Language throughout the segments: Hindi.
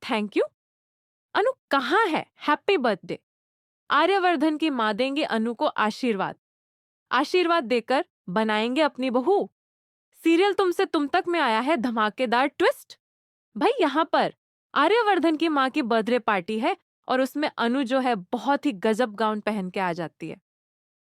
Thank you. अनु कहाँ है हैप्पी बर्थडे? आर्यवर्धन की माँ देंगे अनु को आशीर्वाद। आशीर्वाद देकर बनाएंगे अपनी बहू। सीरियल तुमसे तुम तक में आया है धमाकेदार ट्विस्ट। भाई यहाँ पर आर्यवर्धन की माँ की बर्थडे पार्टी है और उसमें अनु जो है बहुत ही गजब गाउन पहन के आ जाती है।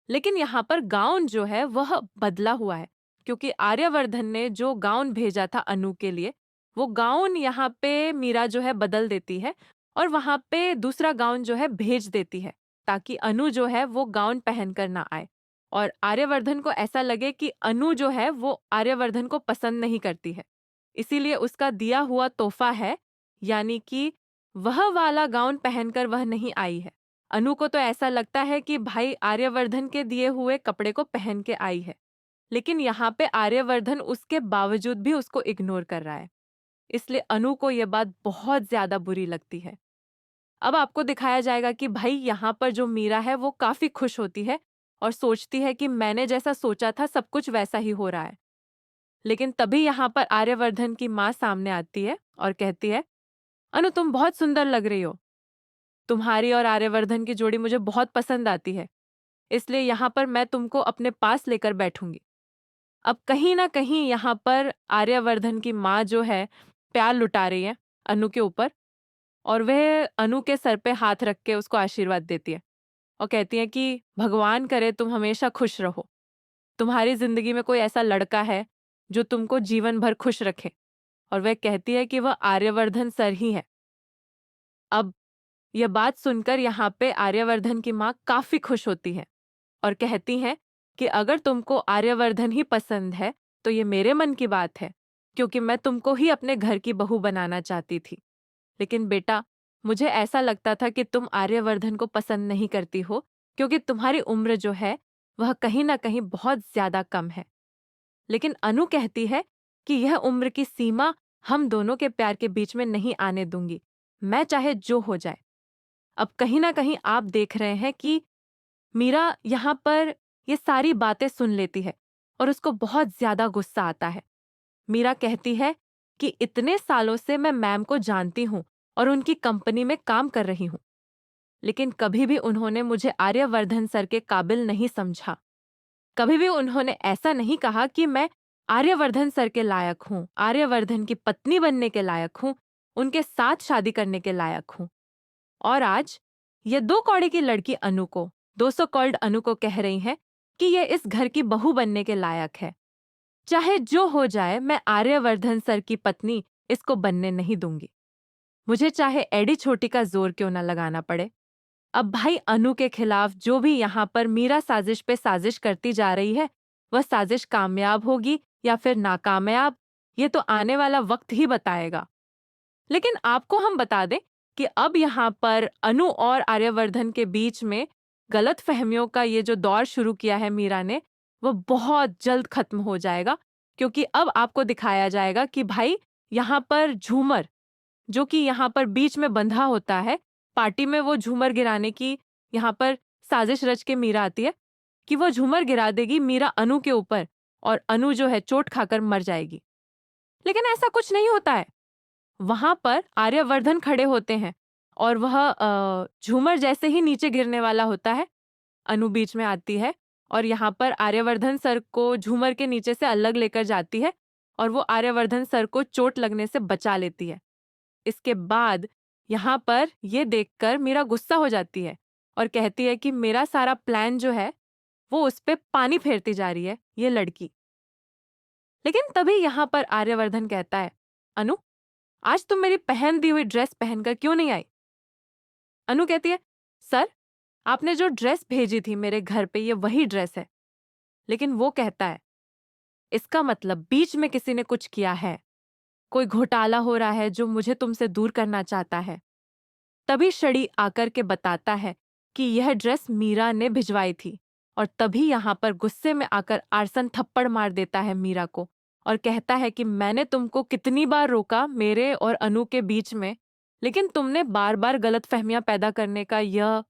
लेकिन यहाँ पर गाउन जो है वह बदला हुआ है, क्योंकि आर्यवर्धन ने जो गाउन भेजा था अनु के लिए, वो गाउन यहाँ पे मीरा जो है बदल देती है और वहां पे दूसरा गाउन जो है भेज देती है, ताकि अनु जो है वो गाउन पहन कर ना आए और आर्यवर्धन को ऐसा लगे कि अनु जो है वो आर्यवर्धन को पसंद नहीं करती है। इसीलिए उसका दिया हुआ तोहफा है, यानी कि वह वाला गाउन पहनकर वह नहीं आई है। अनु को तो ऐसा लगता है कि भाई आर्यवर्धन के दिए हुए कपड़े को पहन के आई है, लेकिन यहाँ पे आर्यवर्धन उसके बावजूद भी उसको इग्नोर कर रहा है। इसलिए अनु को यह बात बहुत ज्यादा बुरी लगती है। अब आपको दिखाया जाएगा कि भाई यहाँ पर जो मीरा है वो काफी खुश होती है और सोचती है कि मैंने जैसा सोचा था सब कुछ वैसा ही हो रहा है। लेकिन तभी यहाँ पर आर्यवर्धन की माँ सामने आती है और कहती है, अनु तुम बहुत सुंदर लग रही हो। तुम्हारी और आर्यवर्धन की जोड़ी मुझे बहुत पसंद आती है, इसलिए यहाँ पर मैं तुमको अपने पास लेकर बैठूंगी। अब कहीं ना कहीं यहाँ पर आर्यवर्धन की माँ जो है प्यार लुटा रही है अनु के ऊपर, और वह अनु के सर पे हाथ रख के उसको आशीर्वाद देती है और कहती है कि भगवान करे तुम हमेशा खुश रहो। तुम्हारी जिंदगी में कोई ऐसा लड़का है जो तुमको जीवन भर खुश रखे। और वह कहती है कि वह आर्यवर्धन सर ही है। अब यह बात सुनकर यहाँ पे आर्यवर्धन की माँ काफी खुश होती है और कहती हैं कि अगर तुमको आर्यवर्धन ही पसंद है तो ये मेरे मन की बात है, क्योंकि मैं तुमको ही अपने घर की बहू बनाना चाहती थी। लेकिन बेटा, मुझे ऐसा लगता था कि तुम आर्यवर्धन को पसंद नहीं करती हो, क्योंकि तुम्हारी उम्र जो है वह कहीं ना कहीं बहुत ज्यादा कम है। लेकिन अनु कहती है कि यह उम्र की सीमा हम दोनों के प्यार के बीच में नहीं आने दूंगी, मैं चाहे जो हो जाए। अब कहीं ना कहीं आप देख रहे हैं कि मीरा यहाँ पर ये सारी बातें सुन लेती है और उसको बहुत ज्यादा गुस्सा आता है। मीरा कहती है कि इतने सालों से मैं मैम को जानती हूँ और उनकी कंपनी में काम कर रही हूँ, लेकिन कभी भी उन्होंने मुझे आर्यवर्धन सर के काबिल नहीं समझा। कभी भी उन्होंने ऐसा नहीं कहा कि मैं आर्यवर्धन सर के लायक हूँ, आर्यवर्धन की पत्नी बनने के लायक हूँ, उनके साथ शादी करने के लायक हूँ। और आज ये 2 कौड़े की लड़की अनु को, 200 कॉल्ड अनु को कह रही है कि ये इस घर की बहू बनने के लायक है। चाहे जो हो जाए, मैं आर्यवर्धन सर की पत्नी इसको बनने नहीं दूंगी, मुझे चाहे एडी छोटी का जोर क्यों ना लगाना पड़े। अब भाई अनु के खिलाफ जो भी यहाँ पर मीरा साजिश पे साजिश करती जा रही है, वह साजिश कामयाब होगी या फिर नाकामयाब, ये तो आने वाला वक्त ही बताएगा। लेकिन आपको हम बता दें कि अब यहाँ पर अनु और आर्यवर्धन के बीच में गलत फहमियों का ये जो दौर शुरू किया है मीरा ने, वो बहुत जल्द खत्म हो जाएगा, क्योंकि अब आपको दिखाया जाएगा कि भाई यहाँ पर झूमर जो कि यहाँ पर बीच में बंधा होता है, पार्टी में वो झूमर गिराने की यहाँ पर साजिश रच के मीरा आती है कि वो झूमर गिरा देगी मीरा अनु के ऊपर और अनु जो है चोट खाकर मर जाएगी। लेकिन ऐसा कुछ नहीं होता है। वहां पर आर्यवर्धन खड़े होते हैं और वह झूमर जैसे ही नीचे गिरने वाला होता है, अनु बीच में आती है और यहाँ पर आर्यवर्धन सर को झूमर के नीचे से अलग लेकर जाती है और वो आर्यवर्धन सर को चोट लगने से बचा लेती है। इसके बाद यहाँ पर ये देखकर मीरा गुस्सा हो जाती है और कहती है कि मेरा सारा प्लान जो है वो उस पे पानी फेरती जा रही है ये लड़की। लेकिन तभी यहाँ पर आर्यवर्धन कहता है, अनु आज तुम मेरी पहन दी हुई ड्रेस पहनकर क्यों नहीं आई? अनु कहती है, सर आपने जो ड्रेस भेजी थी मेरे घर पे ये वही ड्रेस है। लेकिन वो कहता है, इसका मतलब बीच में किसी ने कुछ किया है, कोई घोटाला हो रहा है जो मुझे तुमसे दूर करना चाहता है। तभी शड़ी आकर के बताता है कि यह ड्रेस मीरा ने भिजवाई थी और तभी यहाँ पर गुस्से में आकर आरसन थप्पड़ मार देता है मीरा को और कहता है कि मैंने तुमको कितनी बार रोका मेरे और अनु के बीच में, लेकिन तुमने बार बार गलतफहमियां पैदा करने का यह